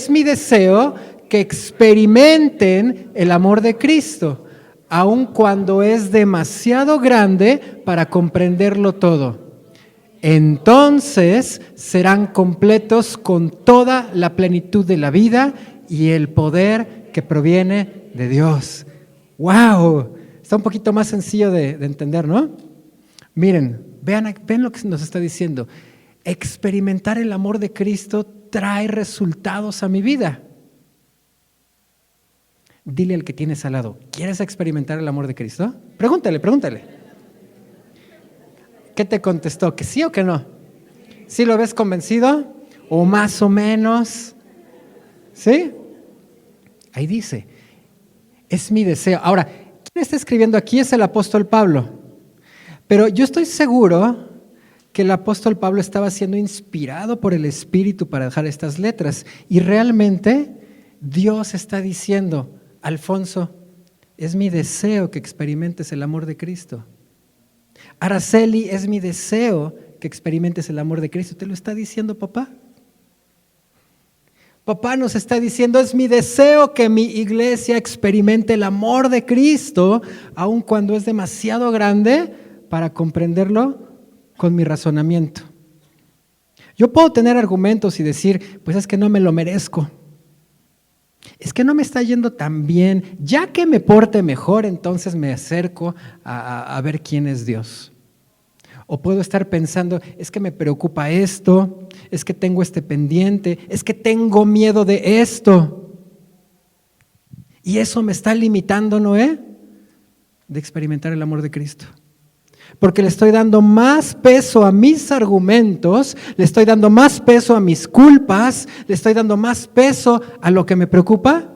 es mi deseo que experimenten el amor de Cristo, aun cuando es demasiado grande para comprenderlo todo. Entonces serán completos con toda la plenitud de la vida y el poder que proviene de Dios. ¡Wow! Está un poquito más sencillo de entender, ¿no? Miren, ven lo que nos está diciendo. Experimentar el amor de Cristo trae resultados a mi vida. Dile al que tienes al lado, ¿quieres experimentar el amor de Cristo? Pregúntale. ¿Qué te contestó? ¿Que sí o que no? ¿Sí lo ves convencido? ¿O más o menos? ¿Sí? Ahí dice, es mi deseo. Ahora, ¿quién está escribiendo aquí? Es el apóstol Pablo. Pero yo estoy seguro que el apóstol Pablo estaba siendo inspirado por el Espíritu para dejar estas letras. Y realmente Dios está diciendo, Alfonso, es mi deseo que experimentes el amor de Cristo. Araceli, es mi deseo que experimentes el amor de Cristo. ¿Te lo está diciendo papá? Papá nos está diciendo, es mi deseo que mi iglesia experimente el amor de Cristo, aun cuando es demasiado grande para comprenderlo con mi razonamiento. Yo puedo tener argumentos y decir, pues es que no me lo merezco. Es que no me está yendo tan bien. Ya que me porte mejor, entonces me acerco a ver quién es Dios. O puedo estar pensando, es que me preocupa esto, es que tengo este pendiente, es que tengo miedo de esto. Y eso me está limitando, Noé, de experimentar el amor de Cristo. Porque le estoy dando más peso a mis argumentos, le estoy dando más peso a mis culpas, le estoy dando más peso a lo que me preocupa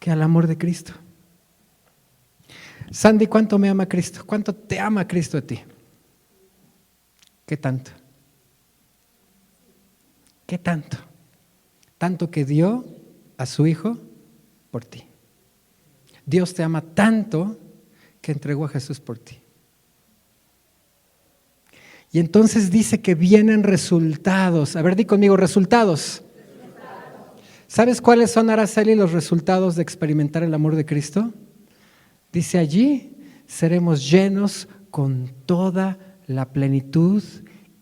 que al amor de Cristo. Sandy, ¿cuánto me ama Cristo? ¿Cuánto te ama Cristo a ti? ¿Qué tanto? ¿Qué tanto? Tanto que dio a su Hijo por ti. Dios te ama tanto que entregó a Jesús por ti. Y entonces dice que vienen resultados. A ver, di conmigo, resultados. ¿Sabes cuáles son, Araceli, los resultados de experimentar el amor de Cristo? Dice allí, seremos llenos con toda la plenitud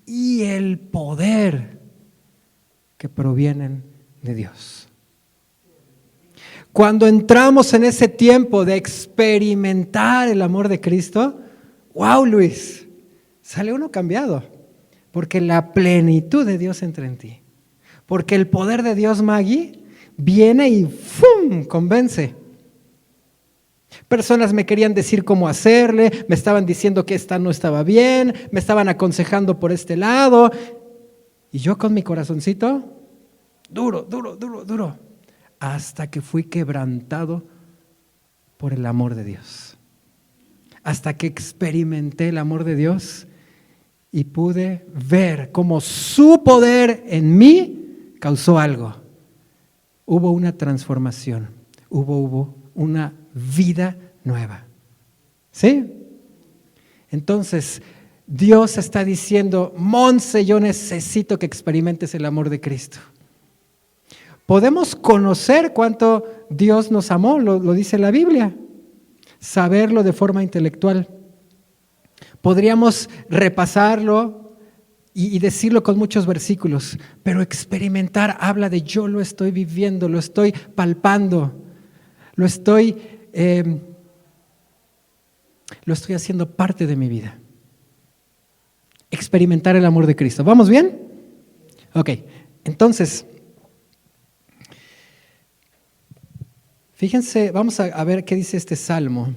y el poder que provienen de Dios. Cuando entramos en ese tiempo de experimentar el amor de Cristo, ¡wow, Luis! Sale uno cambiado, porque la plenitud de Dios entra en ti. Porque el poder de Dios, Maggie, viene y ¡fum!, convence. Personas me querían decir cómo hacerle, me estaban diciendo que esta no estaba bien, me estaban aconsejando por este lado. Y yo con mi corazoncito, duro, hasta que fui quebrantado por el amor de Dios. Hasta que experimenté el amor de Dios y pude ver cómo su poder en mí causó algo. Hubo una transformación, hubo una vida nueva. ¿Sí? Entonces, Dios está diciendo, Monse, yo necesito que experimentes el amor de Cristo. Podemos conocer cuánto Dios nos amó, lo dice la Biblia, saberlo de forma intelectual. Podríamos repasarlo y decirlo con muchos versículos, pero experimentar habla de yo lo estoy viviendo, lo estoy palpando, lo estoy haciendo parte de mi vida. Experimentar el amor de Cristo. ¿Vamos bien? Ok, entonces, fíjense, vamos a ver qué dice este salmo.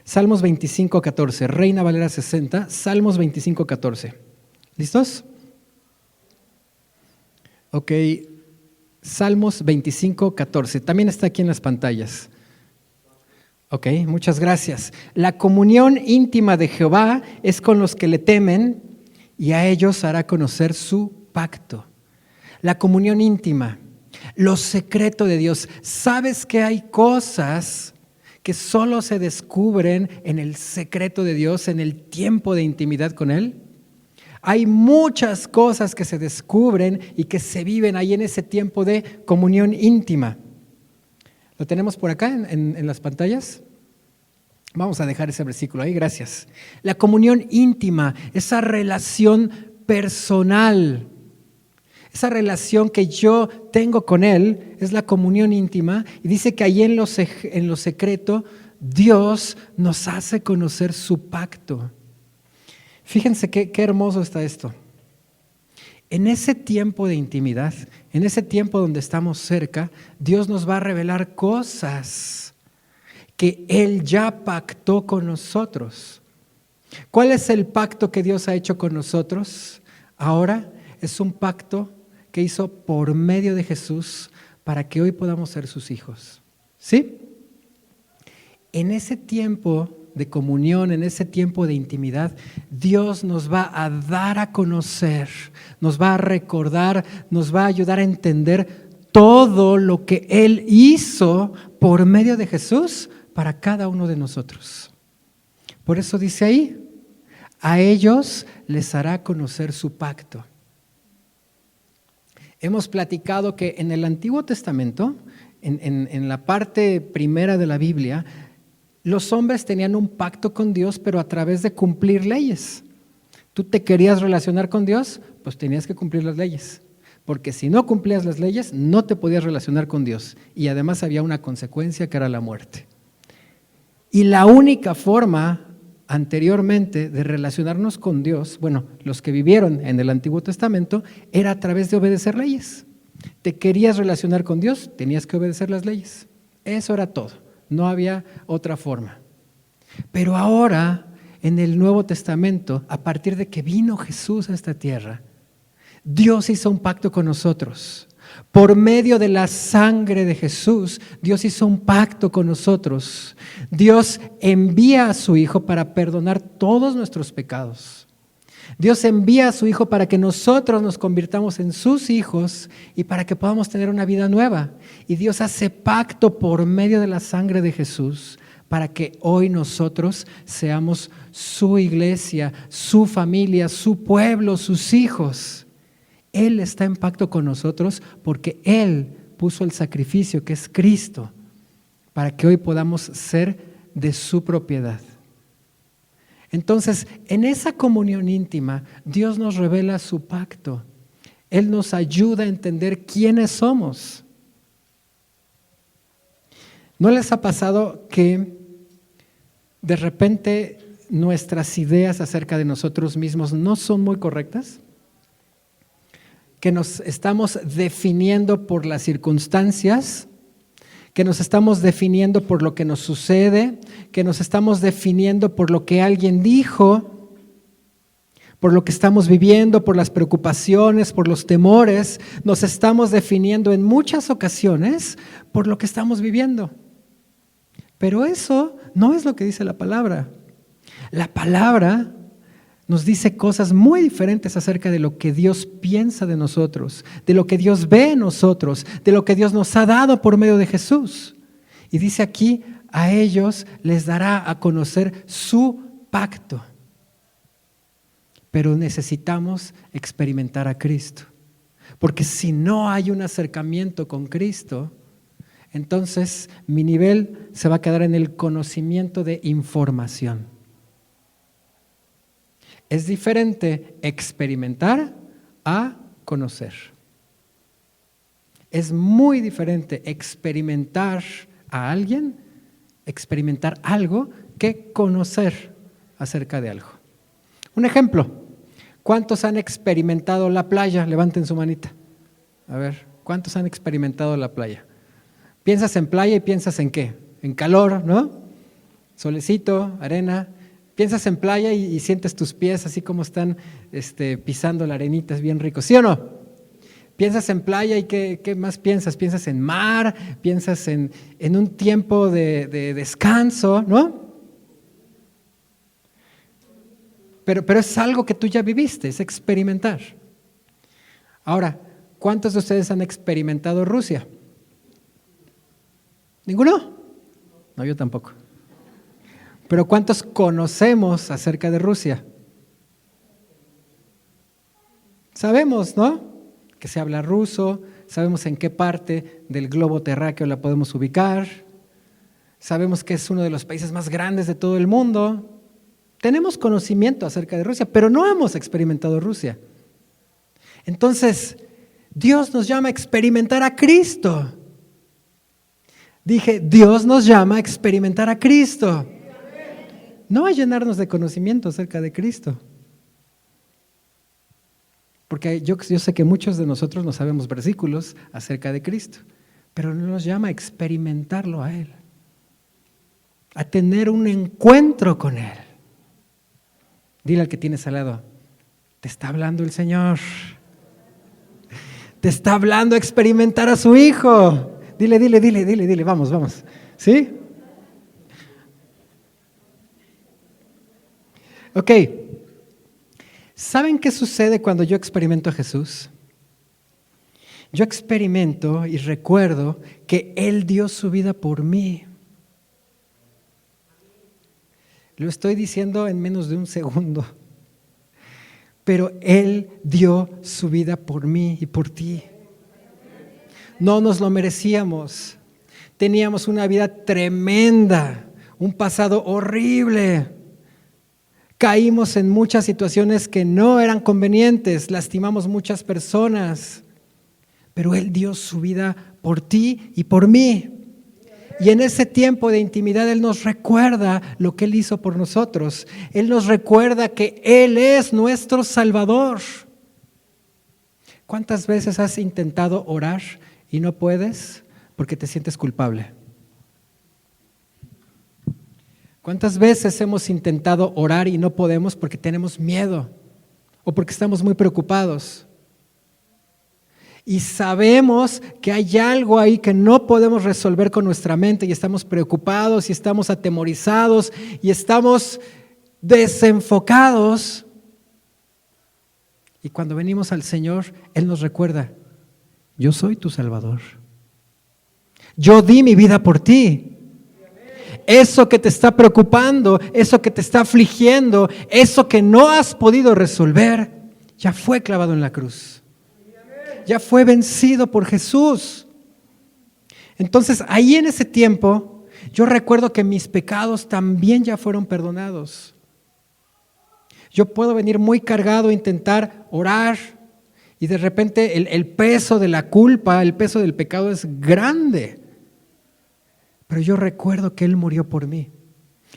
Salmos 25:14, Reina Valera 60, Salmos 25:14. ¿Listos? Ok, Salmos 25:14, también está aquí en las pantallas. Ok, muchas gracias. La comunión íntima de Jehová es con los que le temen y a ellos hará conocer su pacto. La comunión íntima, lo secreto de Dios. ¿Sabes que hay cosas que solo se descubren en el secreto de Dios, en el tiempo de intimidad con Él? Hay muchas cosas que se descubren y que se viven ahí en ese tiempo de comunión íntima. ¿Lo tenemos por acá en las pantallas? Vamos a dejar ese versículo ahí, gracias. La comunión íntima, esa relación personal, esa relación que yo tengo con Él, es la comunión íntima. Y dice que ahí en lo secreto, Dios nos hace conocer su pacto. Fíjense qué hermoso está esto. En ese tiempo de intimidad, en ese tiempo donde estamos cerca, Dios nos va a revelar cosas que Él ya pactó con nosotros. ¿Cuál es el pacto que Dios ha hecho con nosotros? Ahora es un pacto que hizo por medio de Jesús para que hoy podamos ser sus hijos. ¿Sí? En ese tiempo de comunión, en ese tiempo de intimidad, Dios nos va a dar a conocer, nos va a recordar, nos va a ayudar a entender todo lo que Él hizo por medio de Jesús para cada uno de nosotros. Por eso dice ahí, a ellos les hará conocer su pacto. Hemos platicado que en el Antiguo Testamento, en la parte primera de la Biblia, los hombres tenían un pacto con Dios, pero a través de cumplir leyes. Tú te querías relacionar con Dios, pues tenías que cumplir las leyes. Porque si no cumplías las leyes, no te podías relacionar con Dios. Y además había una consecuencia que era la muerte. Y la única forma anteriormente de relacionarnos con Dios, bueno, los que vivieron en el Antiguo Testamento, era a través de obedecer leyes. Te querías relacionar con Dios, tenías que obedecer las leyes. Eso era todo. No había otra forma. Pero ahora, en el Nuevo Testamento, a partir de que vino Jesús a esta tierra, Dios hizo un pacto con nosotros. Por medio de la sangre de Jesús, Dios hizo un pacto con nosotros. Dios envía a su Hijo para perdonar todos nuestros pecados. Dios envía a su Hijo para que nosotros nos convirtamos en sus hijos y para que podamos tener una vida nueva. Y Dios hace pacto por medio de la sangre de Jesús para que hoy nosotros seamos su iglesia, su familia, su pueblo, sus hijos. Él está en pacto con nosotros porque Él puso el sacrificio que es Cristo para que hoy podamos ser de su propiedad. Entonces, en esa comunión íntima, Dios nos revela su pacto. Él nos ayuda a entender quiénes somos. ¿No les ha pasado que de repente nuestras ideas acerca de nosotros mismos no son muy correctas? Que nos estamos definiendo por las circunstancias, que nos estamos definiendo por lo que nos sucede, que nos estamos definiendo por lo que alguien dijo, por lo que estamos viviendo, por las preocupaciones, por los temores. Nos estamos definiendo en muchas ocasiones por lo que estamos viviendo. Pero eso no es lo que dice la palabra. La palabra nos dice cosas muy diferentes acerca de lo que Dios piensa de nosotros, de lo que Dios ve en nosotros, de lo que Dios nos ha dado por medio de Jesús. Y dice aquí, a ellos les dará a conocer su pacto. Pero necesitamos experimentar a Cristo. Porque si no hay un acercamiento con Cristo, entonces mi nivel se va a quedar en el conocimiento de información. Es diferente experimentar a conocer. Es muy diferente experimentar a alguien, experimentar algo, que conocer acerca de algo. Un ejemplo, ¿cuántos han experimentado la playa? Levanten su manita. A ver, ¿cuántos han experimentado la playa? Piensas en playa y piensas en ¿qué? En calor, ¿no? Solecito, arena. Piensas en playa y sientes tus pies así como están pisando la arenita, es bien rico, ¿sí o no? Piensas en playa y ¿qué más piensas? Piensas en mar, piensas en un tiempo de descanso, ¿no? Pero es algo que tú ya viviste, es experimentar. Ahora, ¿cuántos de ustedes han experimentado Rusia? ¿Ninguno? No, yo tampoco. Pero ¿cuántos conocemos acerca de Rusia? Sabemos, ¿no? Que se habla ruso, sabemos en qué parte del globo terráqueo la podemos ubicar, sabemos que es uno de los países más grandes de todo el mundo. Tenemos conocimiento acerca de Rusia, pero no hemos experimentado Rusia. Entonces, Dios nos llama a experimentar a Cristo. Dije, Dios nos llama a experimentar a Cristo. No a llenarnos de conocimiento acerca de Cristo. Porque yo sé que muchos de nosotros no sabemos versículos acerca de Cristo, pero nos llama a experimentarlo a Él, a tener un encuentro con Él. Dile al que tienes al lado, te está hablando el Señor. Te está hablando a experimentar a su Hijo. Dile, vamos. ¿Sí? Ok. ¿Saben qué sucede cuando yo experimento a Jesús? Yo experimento y recuerdo que Él dio su vida por mí. Lo estoy diciendo en menos de un segundo. Pero Él dio su vida por mí y por ti. No nos lo merecíamos. Teníamos una vida tremenda, un pasado horrible. Caímos en muchas situaciones que no eran convenientes, lastimamos muchas personas. Pero Él dio su vida por ti y por mí. Y en ese tiempo de intimidad Él nos recuerda lo que Él hizo por nosotros. Él nos recuerda que Él es nuestro Salvador. ¿Cuántas veces has intentado orar y no puedes porque te sientes culpable? ¿Cuántas veces hemos intentado orar y no podemos porque tenemos miedo o porque estamos muy preocupados? Y sabemos que hay algo ahí que no podemos resolver con nuestra mente y estamos preocupados y estamos atemorizados y estamos desenfocados. Y cuando venimos al Señor, Él nos recuerda, yo soy tu Salvador. Yo di mi vida por ti. Eso que te está preocupando, eso que te está afligiendo, eso que no has podido resolver, ya fue clavado en la cruz. Ya fue vencido por Jesús. Entonces, ahí en ese tiempo, yo recuerdo que mis pecados también ya fueron perdonados. Yo puedo venir muy cargado a intentar orar y de repente el peso de la culpa, el peso del pecado es grande. Pero yo recuerdo que Él murió por mí,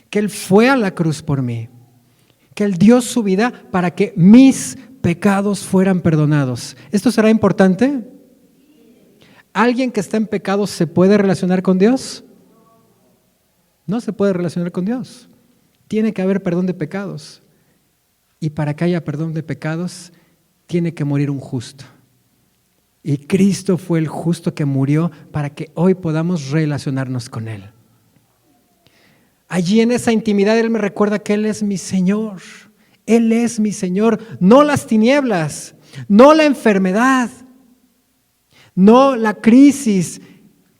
que Él fue a la cruz por mí, que Él dio su vida para que mis pecados fueran perdonados. ¿Esto será importante? ¿Alguien que está en pecado se puede relacionar con Dios? No se puede relacionar con Dios. Tiene que haber perdón de pecados. Y para que haya perdón de pecados, tiene que morir un justo. Y Cristo fue el justo que murió para que hoy podamos relacionarnos con Él. Allí en esa intimidad Él me recuerda que Él es mi Señor. Él es mi Señor, no las tinieblas, no la enfermedad, no la crisis.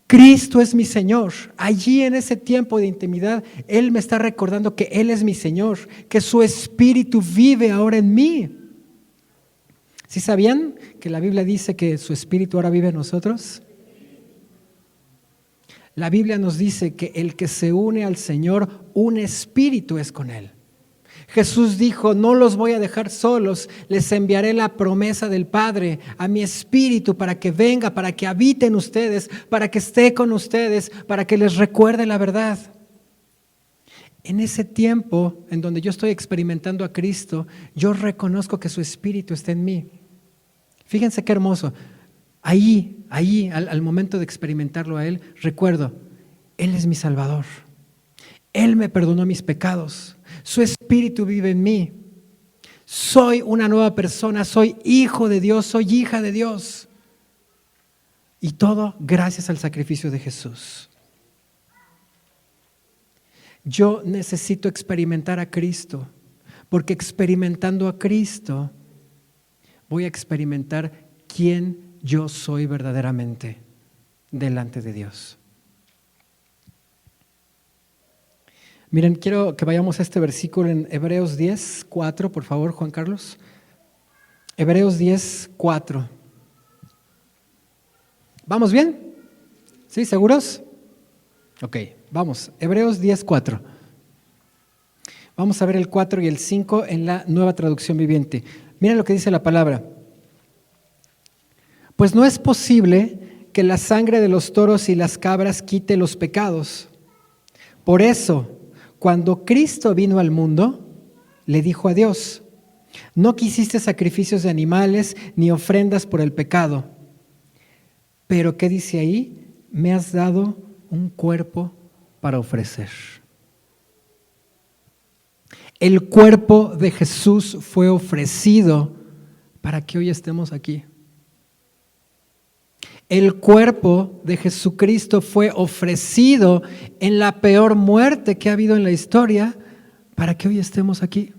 Cristo es mi Señor. Allí en ese tiempo de intimidad, Él me está recordando que Él es mi Señor, que su Espíritu vive ahora en mí. ¿Sí sabían que la Biblia dice que su Espíritu ahora vive en nosotros? La Biblia nos dice que el que se une al Señor, un espíritu es con Él. Jesús dijo, no los voy a dejar solos, les enviaré la promesa del Padre, a mi Espíritu, para que venga, para que habite en ustedes, para que esté con ustedes, para que les recuerde la verdad. En ese tiempo en donde yo estoy experimentando a Cristo, yo reconozco que su Espíritu está en mí. Fíjense qué hermoso. Ahí, al momento de experimentarlo a Él, recuerdo, Él es mi Salvador. Él me perdonó mis pecados. Su Espíritu vive en mí. Soy una nueva persona, soy hijo de Dios, soy hija de Dios. Y todo gracias al sacrificio de Jesús. Yo necesito experimentar a Cristo, porque experimentando a Cristo voy a experimentar quién yo soy verdaderamente delante de Dios. Miren, quiero que vayamos a este versículo en Hebreos 10:4, por favor, Juan Carlos. Hebreos 10:4. ¿Vamos bien? ¿Sí? ¿Seguros? Ok, vamos. Hebreos 10:4. Vamos a ver el 4 y el 5 en la Nueva Traducción Viviente. Miren lo que dice la palabra. Pues no es posible que la sangre de los toros y las cabras quite los pecados. Por eso, cuando Cristo vino al mundo, le dijo a Dios: no quisiste sacrificios de animales ni ofrendas por el pecado. Pero ¿qué dice ahí? Me has dado un cuerpo para ofrecer. El cuerpo de Jesús fue ofrecido para que hoy estemos aquí. El cuerpo de Jesucristo fue ofrecido en la peor muerte que ha habido en la historia para que hoy estemos aquí.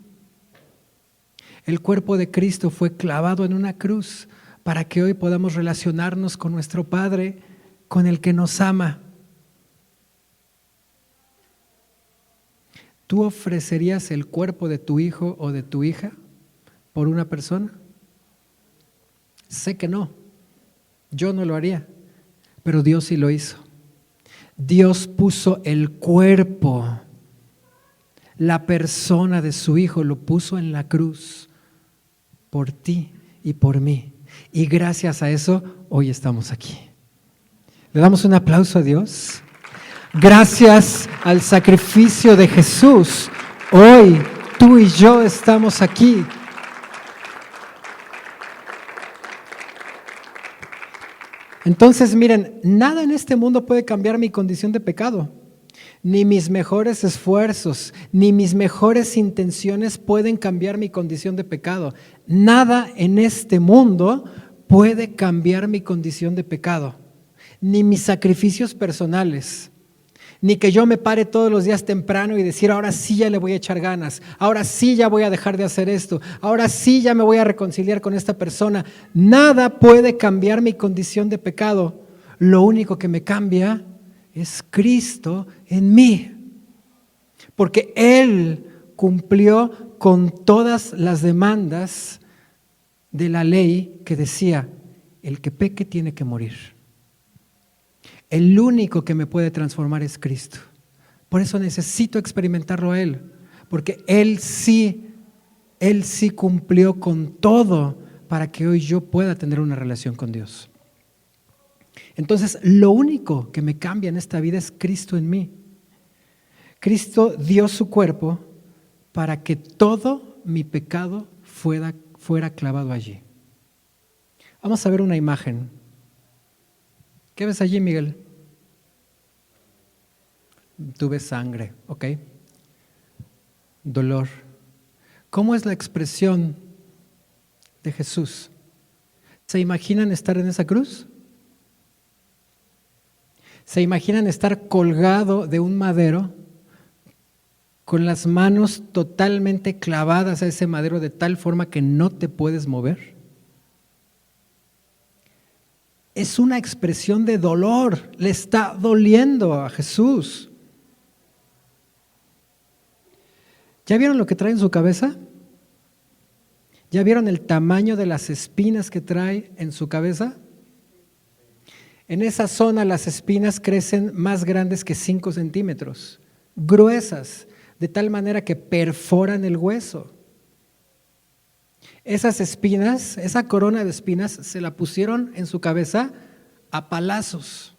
El cuerpo de Cristo fue clavado en una cruz para que hoy podamos relacionarnos con nuestro Padre, con el que nos ama. ¿Tú ofrecerías el cuerpo de tu hijo o de tu hija por una persona? Sé que no. Yo no lo haría, pero Dios sí lo hizo. Dios puso el cuerpo, la persona de su hijo, lo puso en la cruz por ti y por mí. Y gracias a eso, hoy estamos aquí. Le damos un aplauso a Dios. Gracias al sacrificio de Jesús, hoy tú y yo estamos aquí. Entonces, miren, nada en este mundo puede cambiar mi condición de pecado. Ni mis mejores esfuerzos, ni mis mejores intenciones pueden cambiar mi condición de pecado. Nada en este mundo puede cambiar mi condición de pecado. Ni mis sacrificios personales. Ni que yo me pare todos los días temprano y decir, ahora sí ya le voy a echar ganas, ahora sí ya voy a dejar de hacer esto, ahora sí ya me voy a reconciliar con esta persona. Nada puede cambiar mi condición de pecado. Lo único que me cambia es Cristo en mí. Porque Él cumplió con todas las demandas de la ley que decía, el que peque tiene que morir. El único que me puede transformar es Cristo. Por eso necesito experimentarlo a Él, porque Él sí cumplió con todo para que hoy yo pueda tener una relación con Dios. Entonces, lo único que me cambia en esta vida es Cristo en mí. Cristo dio su cuerpo para que todo mi pecado fuera clavado allí. Vamos a ver una imagen. ¿Qué ves allí, Miguel? Tú ves sangre, ¿ok? Dolor. ¿Cómo es la expresión de Jesús? ¿Se imaginan estar en esa cruz? ¿Se imaginan estar colgado de un madero con las manos totalmente clavadas a ese madero de tal forma que no te puedes mover? Es una expresión de dolor, le está doliendo a Jesús. ¿Ya vieron lo que trae en su cabeza? ¿Ya vieron el tamaño de las espinas que trae en su cabeza? En esa zona las espinas crecen más grandes que 5 centímetros, gruesas, de tal manera que perforan el hueso. Esas espinas, esa corona de espinas, se la pusieron en su cabeza a palazos,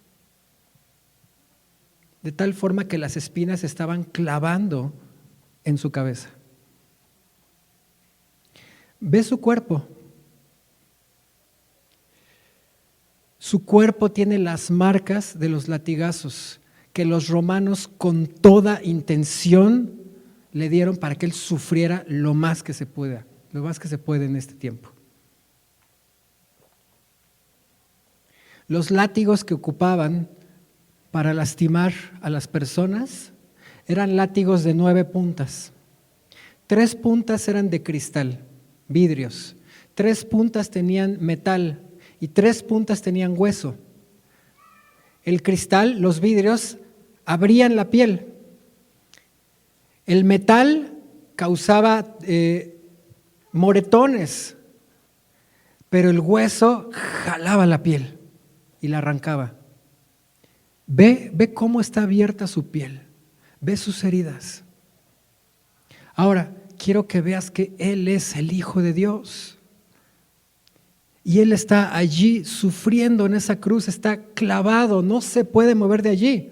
de tal forma que las espinas estaban clavando en su cabeza. Ve su cuerpo. Su cuerpo tiene las marcas de los latigazos que los romanos con toda intención le dieron para que él sufriera lo más que se pueda, lo más que se puede en este tiempo. Los látigos que ocupaban para lastimar a las personas eran látigos de 9 puntas. 3 puntas eran de cristal, vidrios. 3 puntas tenían metal y 3 puntas tenían hueso. El cristal, los vidrios, abrían la piel. El metal causaba moretones pero el hueso jalaba la piel y la arrancaba. Ve cómo está abierta su piel, ve sus heridas. Ahora, quiero que veas que Él es el Hijo de Dios. Y Él está allí sufriendo en esa cruz, está clavado, no se puede mover de allí.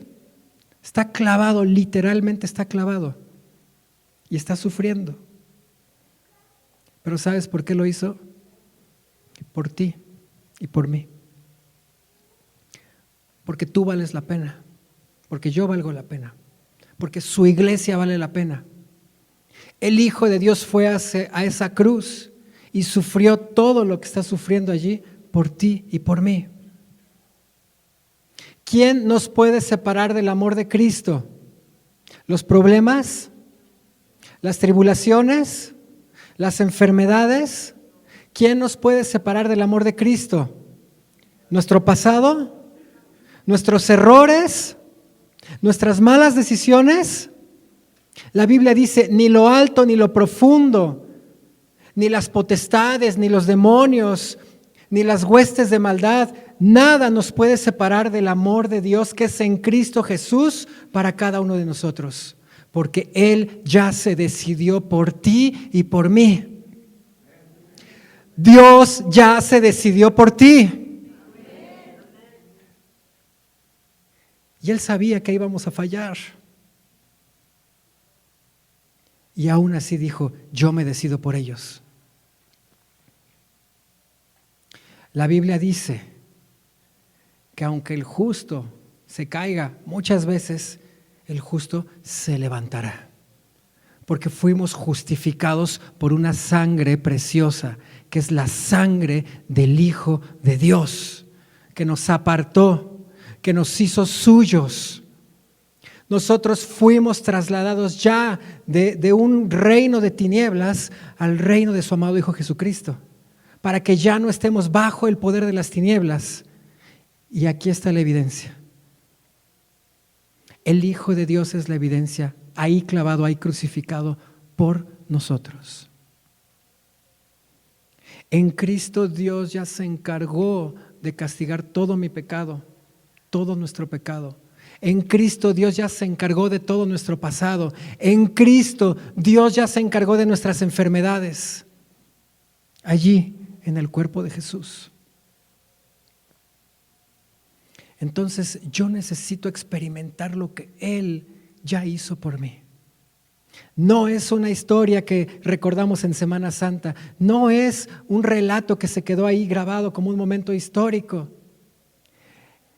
Está clavado, literalmente está clavado. Y está sufriendo. Pero ¿sabes por qué lo hizo? Por ti y por mí. Porque tú vales la pena. Porque yo valgo la pena. Porque su iglesia vale la pena. El Hijo de Dios fue a esa cruz y sufrió todo lo que está sufriendo allí por ti y por mí. ¿Quién nos puede separar del amor de Cristo? ¿Los problemas? ¿Las tribulaciones? ¿Las enfermedades? ¿Quién nos puede separar del amor de Cristo? ¿Nuestro pasado? ¿Nuestros errores? ¿Nuestras malas decisiones? La Biblia dice, ni lo alto ni lo profundo, ni las potestades, ni los demonios, ni las huestes de maldad, nada nos puede separar del amor de Dios que es en Cristo Jesús para cada uno de nosotros, porque Él ya se decidió por ti y por mí. Dios ya se decidió por ti. Y Él sabía que íbamos a fallar. Y aún así dijo, yo me decido por ellos. La Biblia dice que aunque el justo se caiga muchas veces, el justo se levantará. Porque fuimos justificados por una sangre preciosa, que es la sangre del Hijo de Dios, que nos apartó, que nos hizo suyos. Nosotros fuimos trasladados ya de un reino de tinieblas al reino de su amado Hijo Jesucristo, para que ya no estemos bajo el poder de las tinieblas. Y aquí está la evidencia. El Hijo de Dios es la evidencia, ahí clavado, ahí crucificado por nosotros. En Cristo Dios ya se encargó de castigar todo mi pecado, todo nuestro pecado. En Cristo Dios ya se encargó de todo nuestro pasado. En Cristo Dios ya se encargó de nuestras enfermedades. Allí, en el cuerpo de Jesús. Entonces yo necesito experimentar lo que Él ya hizo por mí. No es una historia que recordamos en Semana Santa. No es un relato que se quedó ahí grabado como un momento histórico.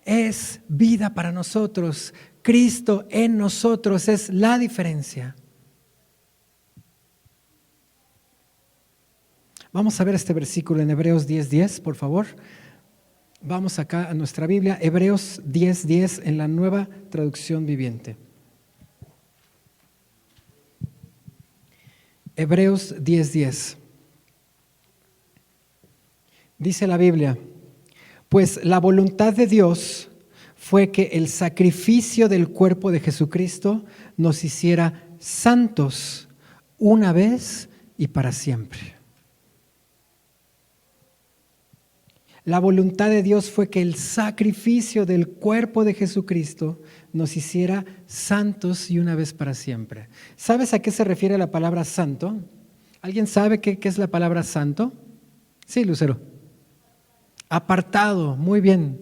Es vida para nosotros. Cristo en nosotros es la diferencia. Vamos a ver este versículo en Hebreos 10:10, por favor. Vamos acá a nuestra Biblia, Hebreos 10:10 en la Nueva Traducción Viviente. Hebreos 10:10. Dice la Biblia, pues la voluntad de Dios fue que el sacrificio del cuerpo de Jesucristo nos hiciera santos una vez y para siempre. La voluntad de Dios fue que el sacrificio del cuerpo de Jesucristo nos hiciera santos y una vez para siempre. ¿Sabes a qué se refiere la palabra santo? ¿Alguien sabe qué es la palabra santo? Sí, Lucero. Apartado, muy bien.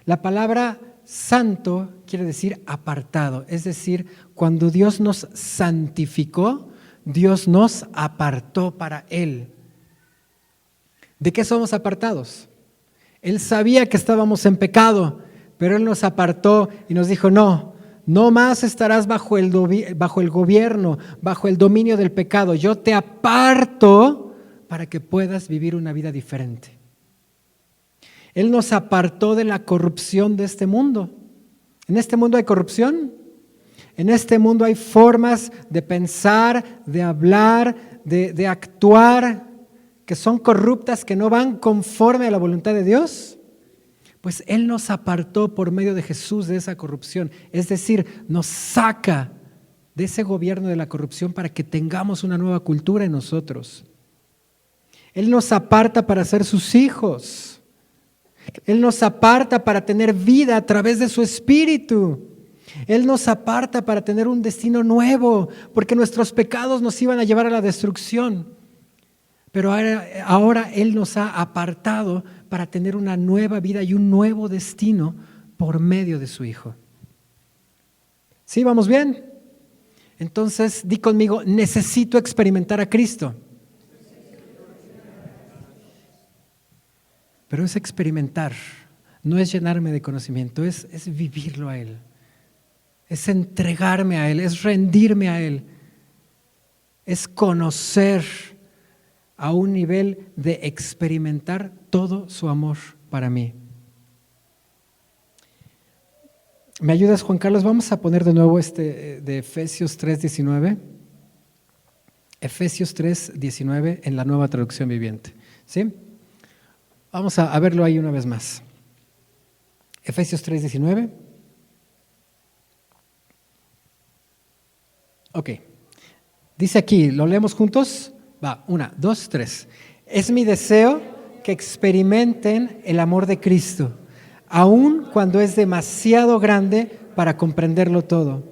La palabra santo quiere decir apartado, es decir, cuando Dios nos santificó, Dios nos apartó para Él. ¿De qué somos apartados? Él sabía que estábamos en pecado, pero Él nos apartó y nos dijo, no más estarás bajo el gobierno, bajo el dominio del pecado. Yo te aparto para que puedas vivir una vida diferente. Él nos apartó de la corrupción de este mundo. ¿En este mundo hay corrupción? En este mundo hay formas de pensar, de hablar, de actuar que son corruptas, que no van conforme a la voluntad de Dios. Pues Él nos apartó por medio de Jesús de esa corrupción. Es decir, nos saca de ese gobierno de la corrupción para que tengamos una nueva cultura en nosotros. Él nos aparta para ser sus hijos. Él nos aparta para tener vida a través de su Espíritu. Él nos aparta para tener un destino nuevo, porque nuestros pecados nos iban a llevar a la destrucción. Pero ahora Él nos ha apartado para tener una nueva vida y un nuevo destino por medio de su Hijo. ¿Sí, vamos bien? Entonces, di conmigo, necesito experimentar a Cristo. Pero es experimentar, no es llenarme de conocimiento, es vivirlo a Él. Es entregarme a Él, es rendirme a Él. Es conocer a un nivel de experimentar todo su amor para mí. ¿Me ayudas, Juan Carlos? Vamos a poner de nuevo de Efesios 3:19. Efesios 3:19 en la Nueva Traducción Viviente. ¿Sí? Vamos a verlo ahí una vez más. Efesios 3:19. Ok. Dice aquí, ¿lo leemos juntos? Va, 1, 2, 3. Es mi deseo que experimenten el amor de Cristo, aun cuando es demasiado grande para comprenderlo todo.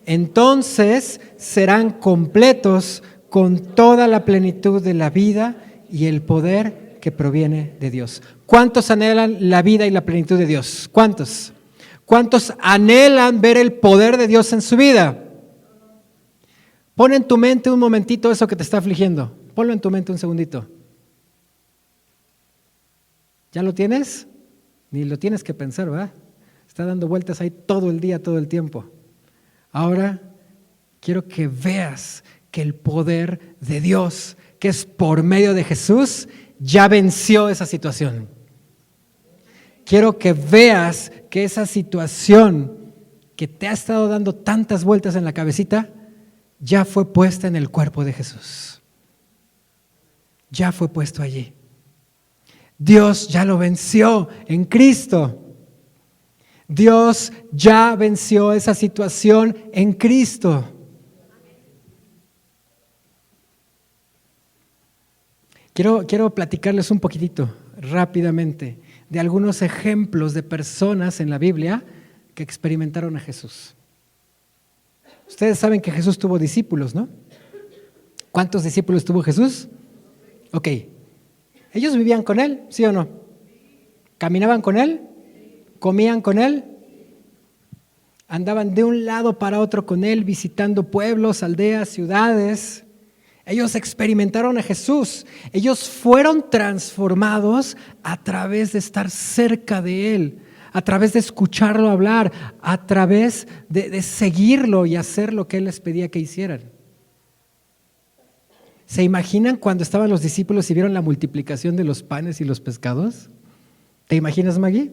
Entonces serán completos con toda la plenitud de la vida y el poder que proviene de Dios. ¿Cuántos anhelan la vida y la plenitud de Dios? ¿Cuántos? ¿Cuántos anhelan ver el poder de Dios en su vida? Pon en tu mente un momentito eso que te está afligiendo. Ponlo en tu mente un segundito. ¿Ya lo tienes? Ni lo tienes que pensar, ¿verdad? Está dando vueltas ahí todo el día, todo el tiempo. Ahora quiero que veas que el poder de Dios, que es por medio de Jesús, ya venció esa situación. Quiero que veas que esa situación que te ha estado dando tantas vueltas en la cabecita, ya fue puesta en el cuerpo de Jesús. Ya fue puesto allí. Dios ya lo venció en Cristo. Dios ya venció esa situación en Cristo. Quiero platicarles un poquitito, rápidamente, de algunos ejemplos de personas en la Biblia que experimentaron a Jesús. Ustedes saben que Jesús tuvo discípulos, ¿no? ¿Cuántos discípulos tuvo Jesús? Ok. ¿Ellos vivían con Él, sí o no? ¿Caminaban con Él? ¿Comían con Él? ¿Andaban de un lado para otro con Él, visitando pueblos, aldeas, ciudades? Ellos experimentaron a Jesús. Ellos fueron transformados a través de estar cerca de Él, a través de escucharlo hablar, a través de seguirlo y hacer lo que Él les pedía que hicieran. ¿Se imaginan cuando estaban los discípulos y vieron la multiplicación de los panes y los pescados? ¿Te imaginas, Maggie?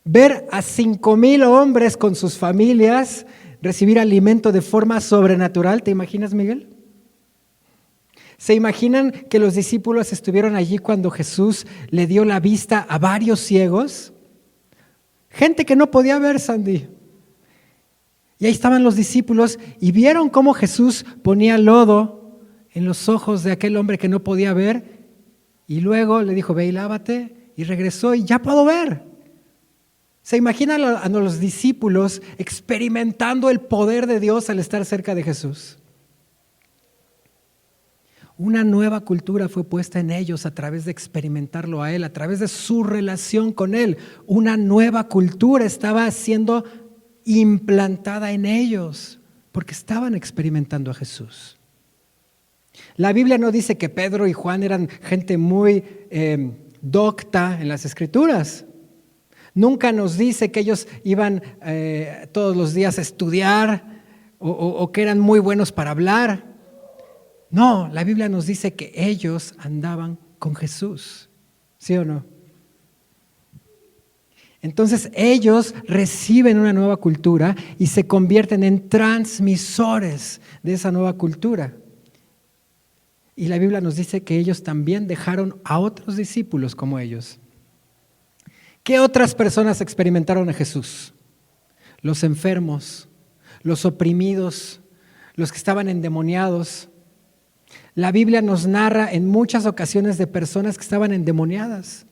Ver a 5,000 hombres con sus familias recibir alimento de forma sobrenatural, ¿te imaginas, Miguel? ¿Se imaginan que los discípulos estuvieron allí cuando Jesús le dio la vista a varios ciegos? Gente que no podía ver, Sandy. Y ahí estaban los discípulos y vieron cómo Jesús ponía lodo en los ojos de aquel hombre que no podía ver y luego le dijo, ve y lávate, y regresó y ya puedo ver. ¿Se imaginan a los discípulos experimentando el poder de Dios al estar cerca de Jesús? Una nueva cultura fue puesta en ellos a través de experimentarlo a Él, a través de su relación con Él. Una nueva cultura estaba siendo implantada en ellos porque estaban experimentando a Jesús. La Biblia no dice que Pedro y Juan eran gente muy docta en las Escrituras. Nunca nos dice que ellos iban todos los días a estudiar o que eran muy buenos para hablar. No, la Biblia nos dice que ellos andaban con Jesús, ¿sí o no? Entonces ellos reciben una nueva cultura y se convierten en transmisores de esa nueva cultura. Y la Biblia nos dice que ellos también dejaron a otros discípulos como ellos. ¿Qué otras personas experimentaron a Jesús? Los enfermos, los oprimidos, los que estaban endemoniados, La Biblia nos narra en muchas ocasiones de personas que estaban endemoniadas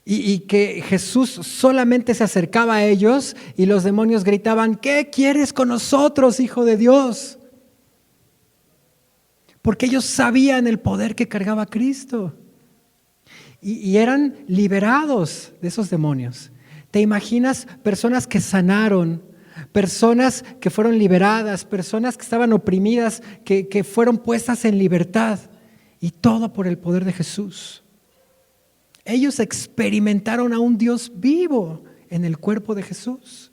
y que Jesús solamente se acercaba a ellos y los demonios gritaban: ¿qué quieres con nosotros, Hijo de Dios? Porque ellos sabían el poder que cargaba Cristo y eran liberados de esos demonios. ¿Te imaginas personas que sanaron, personas que fueron liberadas, personas que estaban oprimidas, que fueron puestas en libertad? Y todo por el poder de Jesús. Ellos experimentaron a un Dios vivo en el cuerpo de Jesús.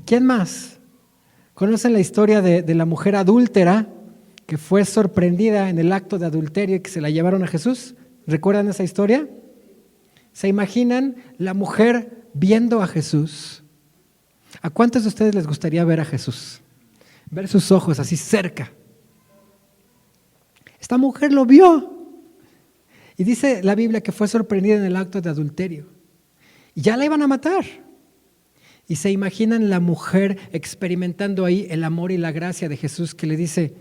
¿Quién más? ¿Conocen la historia de la mujer adúltera que fue sorprendida en el acto de adulterio y que se la llevaron a Jesús? ¿Recuerdan esa historia? ¿Se imaginan la mujer viendo a Jesús? ¿A cuántos de ustedes les gustaría ver a Jesús? Ver sus ojos así cerca. Esta mujer lo vio. Y dice la Biblia que fue sorprendida en el acto de adulterio. Y ya la iban a matar. Y se imaginan la mujer experimentando ahí el amor y la gracia de Jesús, que le dice: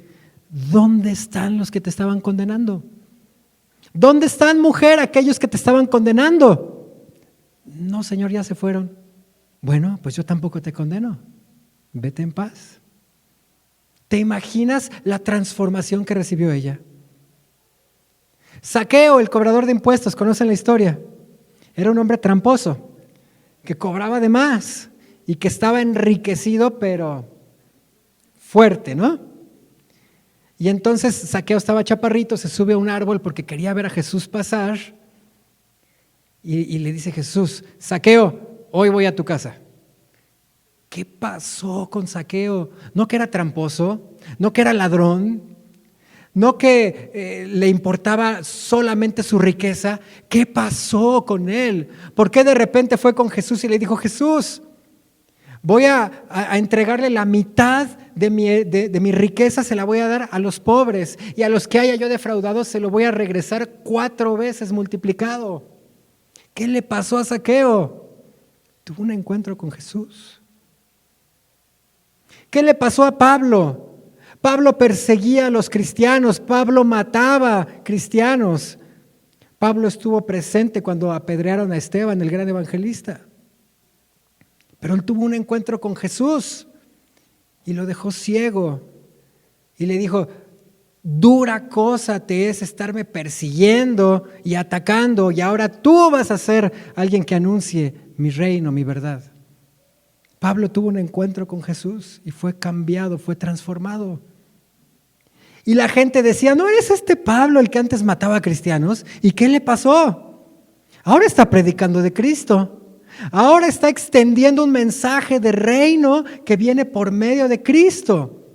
¿dónde están los que te estaban condenando? ¿Dónde están, mujer, aquellos que te estaban condenando? No, Señor, ya se fueron. Bueno, pues yo tampoco te condeno. Vete en paz. ¿Te imaginas la transformación que recibió ella? Zaqueo, el cobrador de impuestos, ¿conocen la historia? Era un hombre tramposo, que cobraba de más y que estaba enriquecido, pero fuerte, ¿no? Y entonces Zaqueo estaba chaparrito, se sube a un árbol porque quería ver a Jesús pasar y le dice Jesús: Zaqueo, hoy voy a tu casa. ¿Qué pasó con Zaqueo? No que era tramposo, no que era ladrón, no que le importaba solamente su riqueza. ¿Qué pasó con él? ¿Por qué de repente fue con Jesús y le dijo: Jesús, voy a entregarle la mitad de mi riqueza, se la voy a dar a los pobres, y a los que haya yo defraudado se lo voy a regresar 4 veces multiplicado? ¿Qué le pasó a Zaqueo? Tuvo un encuentro con Jesús. ¿Qué le pasó a Pablo? Pablo perseguía a los cristianos, Pablo mataba cristianos. Pablo estuvo presente cuando apedrearon a Esteban, el gran evangelista. Pero él tuvo un encuentro con Jesús y lo dejó ciego. Y le dijo: dura cosa te es estarme persiguiendo y atacando, y ahora tú vas a ser alguien que anuncie mi reino, mi verdad. Pablo tuvo un encuentro con Jesús y fue cambiado, fue transformado. Y la gente decía: ¿no eres este Pablo el que antes mataba a cristianos? ¿Y qué le pasó? Ahora está predicando de Cristo. Ahora está extendiendo un mensaje de reino que viene por medio de Cristo.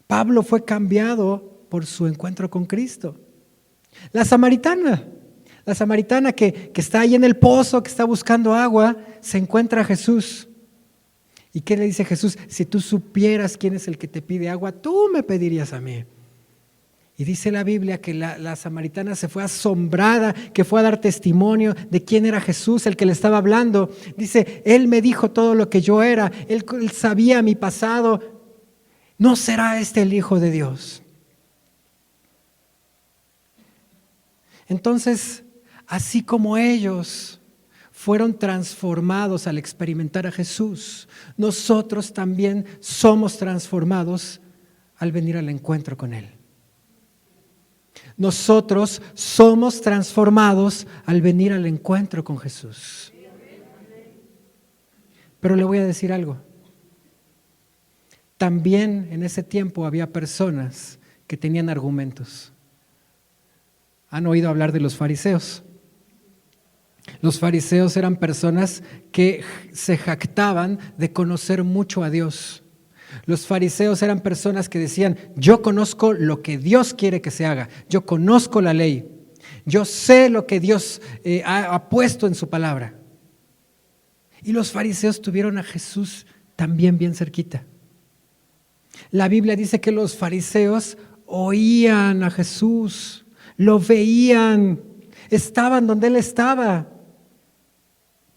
Pablo fue cambiado por su encuentro con Cristo. La samaritana que está ahí en el pozo, que está buscando agua, se encuentra a Jesús. ¿Y qué le dice Jesús? Si tú supieras quién es el que te pide agua, tú me pedirías a mí. Y dice la Biblia que la samaritana se fue asombrada, que fue a dar testimonio de quién era Jesús, el que le estaba hablando. Dice: Él me dijo todo lo que yo era, Él sabía mi pasado. ¿No será este el Hijo de Dios? Entonces, así como ellos fueron transformados al experimentar a Jesús, nosotros también somos transformados al venir al encuentro con Él. Nosotros somos transformados al venir al encuentro con Jesús. Pero le voy a decir algo. También en ese tiempo había personas que tenían argumentos. ¿Han oído hablar de los fariseos? Los fariseos eran personas que se jactaban de conocer mucho a Dios. Los fariseos eran personas que decían: yo conozco lo que Dios quiere que se haga, yo conozco la ley, yo sé lo que Dios ha puesto en su palabra. Y los fariseos tuvieron a Jesús también bien cerquita. La Biblia dice que los fariseos oían a Jesús, lo veían, estaban donde Él estaba,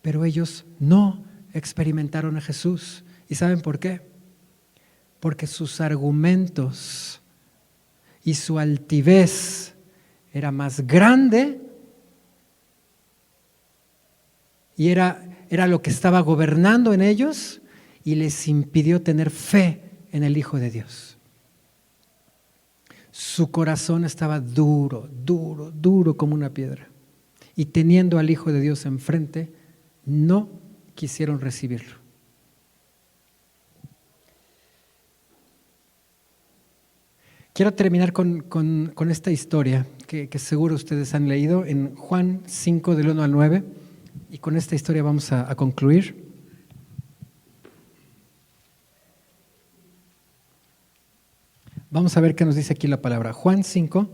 pero ellos no experimentaron a Jesús. ¿Y saben por qué? porque sus argumentos y su altivez era más grande y era lo que estaba gobernando en ellos y les impidió tener fe en el Hijo de Dios. Su corazón estaba duro, duro, duro como una piedra. Y teniendo al Hijo de Dios enfrente, no quisieron recibirlo. Quiero terminar con esta historia que seguro ustedes han leído en Juan 5, del 1 al 9. Y con esta historia vamos a concluir. Vamos a ver qué nos dice aquí la palabra. Juan 5,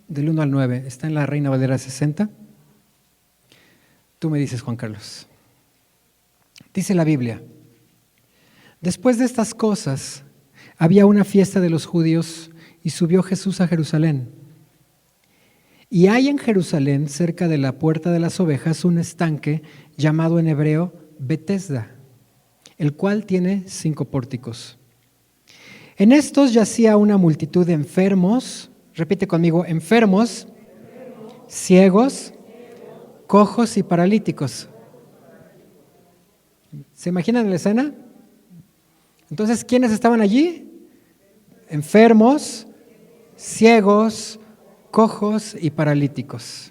del 1 al 9. Está en la Reina Valera 60. Tú me dices, Juan Carlos. Dice la Biblia: después de estas cosas, había una fiesta de los judíos y subió Jesús a Jerusalén. Y hay en Jerusalén, cerca de la puerta de las ovejas, un estanque llamado en hebreo Betesda, el cual tiene 5 pórticos. En estos yacía una multitud de enfermos, repite conmigo, enfermos, ciegos, cojos y paralíticos. ¿Se imaginan la escena? Entonces, ¿quiénes estaban allí? Enfermos, ciegos, cojos y paralíticos.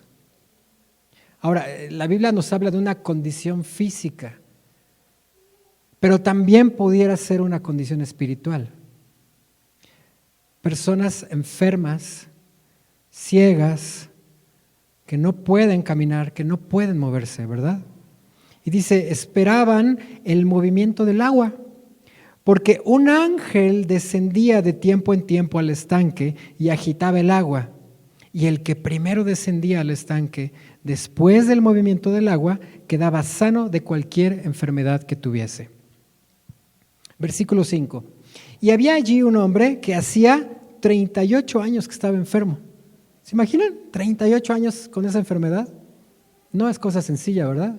Ahora, la Biblia nos habla de una condición física, pero también pudiera ser una condición espiritual. Personas enfermas, ciegas, que no pueden caminar, que no pueden moverse, ¿verdad? Y dice, esperaban el movimiento del agua, porque un ángel descendía de tiempo en tiempo al estanque y agitaba el agua. Y el que primero descendía al estanque, después del movimiento del agua, quedaba sano de cualquier enfermedad que tuviese. Versículo 5. Y había allí un hombre que hacía 38 años que estaba enfermo. ¿Se imaginan? 38 años con esa enfermedad. No es cosa sencilla, ¿verdad?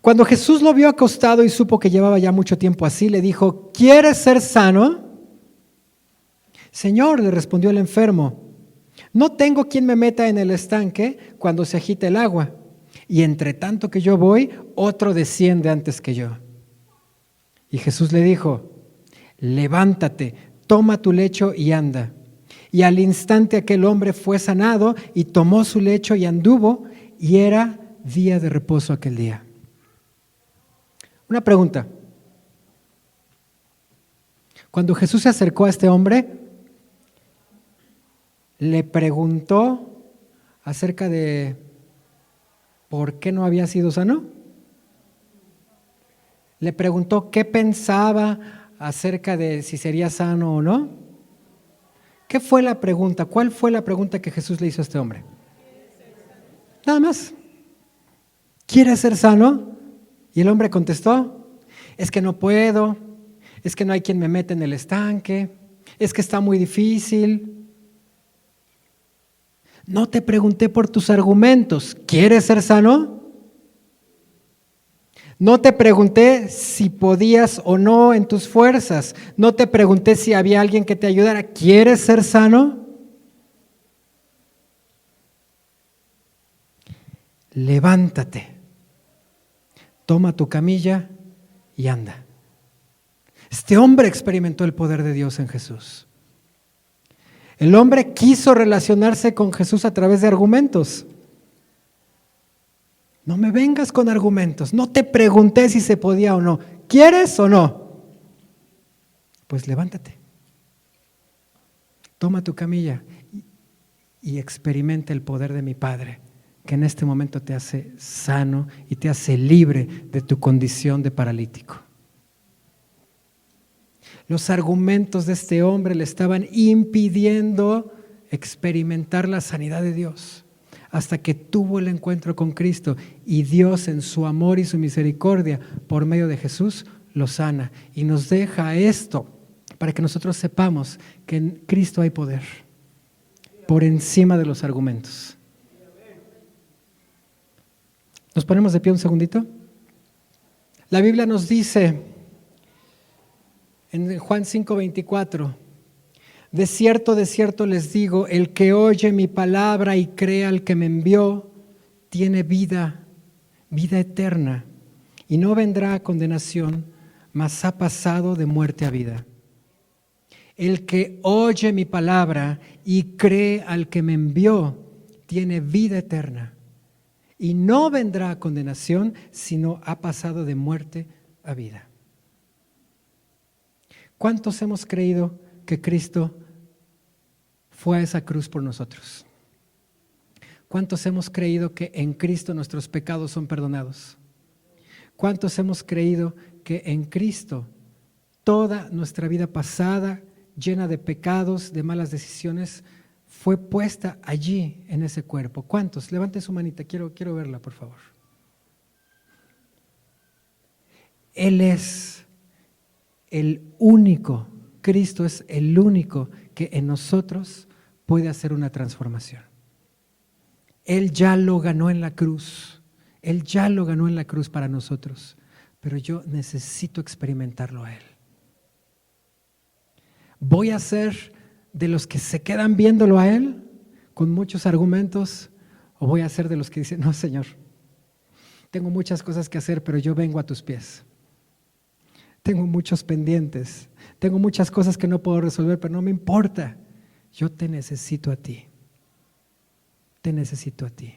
Cuando Jesús lo vio acostado y supo que llevaba ya mucho tiempo así, le dijo, ¿quieres ser sano? Señor, le respondió el enfermo, no tengo quien me meta en el estanque cuando se agita el agua, y entre tanto que yo voy, otro desciende antes que yo. Y Jesús le dijo, levántate, toma tu lecho y anda. Y al instante aquel hombre fue sanado y tomó su lecho y anduvo, y era día de reposo aquel día. Una pregunta. Cuando Jesús se acercó a este hombre, le preguntó acerca de por qué no había sido sano. Le preguntó qué pensaba acerca de si sería sano o no. ¿Qué fue la pregunta? ¿Cuál fue la pregunta que Jesús le hizo a este hombre? Nada más. ¿Quieres ser sano? Y el hombre contestó, es que no puedo, es que no hay quien me meta en el estanque, es que está muy difícil. No te pregunté por tus argumentos, ¿quieres ser sano? No te pregunté si podías o no en tus fuerzas, no te pregunté si había alguien que te ayudara, ¿quieres ser sano? Levántate. Toma tu camilla y anda. Este hombre experimentó el poder de Dios en Jesús. El hombre quiso relacionarse con Jesús a través de argumentos. No me vengas con argumentos. No te pregunté si se podía o no. ¿Quieres o no? Pues levántate. Toma tu camilla y experimenta el poder de mi Padre, que en este momento te hace sano y te hace libre de tu condición de paralítico. Los argumentos de este hombre le estaban impidiendo experimentar la sanidad de Dios, hasta que tuvo el encuentro con Cristo y Dios en su amor y su misericordia por medio de Jesús lo sana y nos deja esto para que nosotros sepamos que en Cristo hay poder por encima de los argumentos. ¿Nos ponemos de pie un segundito? La Biblia nos dice En Juan 5:24, de cierto les digo, el que oye mi palabra y cree al que me envió, tiene vida, vida eterna, y no vendrá a condenación, mas ha pasado de muerte a vida. El que oye mi palabra y cree al que me envió, tiene vida eterna, y no vendrá a condenación, sino ha pasado de muerte a vida. ¿Cuántos hemos creído que Cristo fue a esa cruz por nosotros? ¿Cuántos hemos creído que en Cristo nuestros pecados son perdonados? ¿Cuántos hemos creído que en Cristo toda nuestra vida pasada, llena de pecados, de malas decisiones, fue puesta allí en ese cuerpo? ¿Cuántos? Levante su manita, quiero verla, por favor. Él es el único, Cristo es el único que en nosotros puede hacer una transformación. Él ya lo ganó en la cruz, Él ya lo ganó en la cruz para nosotros, pero yo necesito experimentarlo a Él. ¿Voy a ser de los que se quedan viéndolo a Él con muchos argumentos, o voy a ser de los que dicen, no, Señor, tengo muchas cosas que hacer, pero yo vengo a tus pies? Tengo muchos pendientes, tengo muchas cosas que no puedo resolver, pero no me importa. Yo te necesito a ti. Te necesito a ti.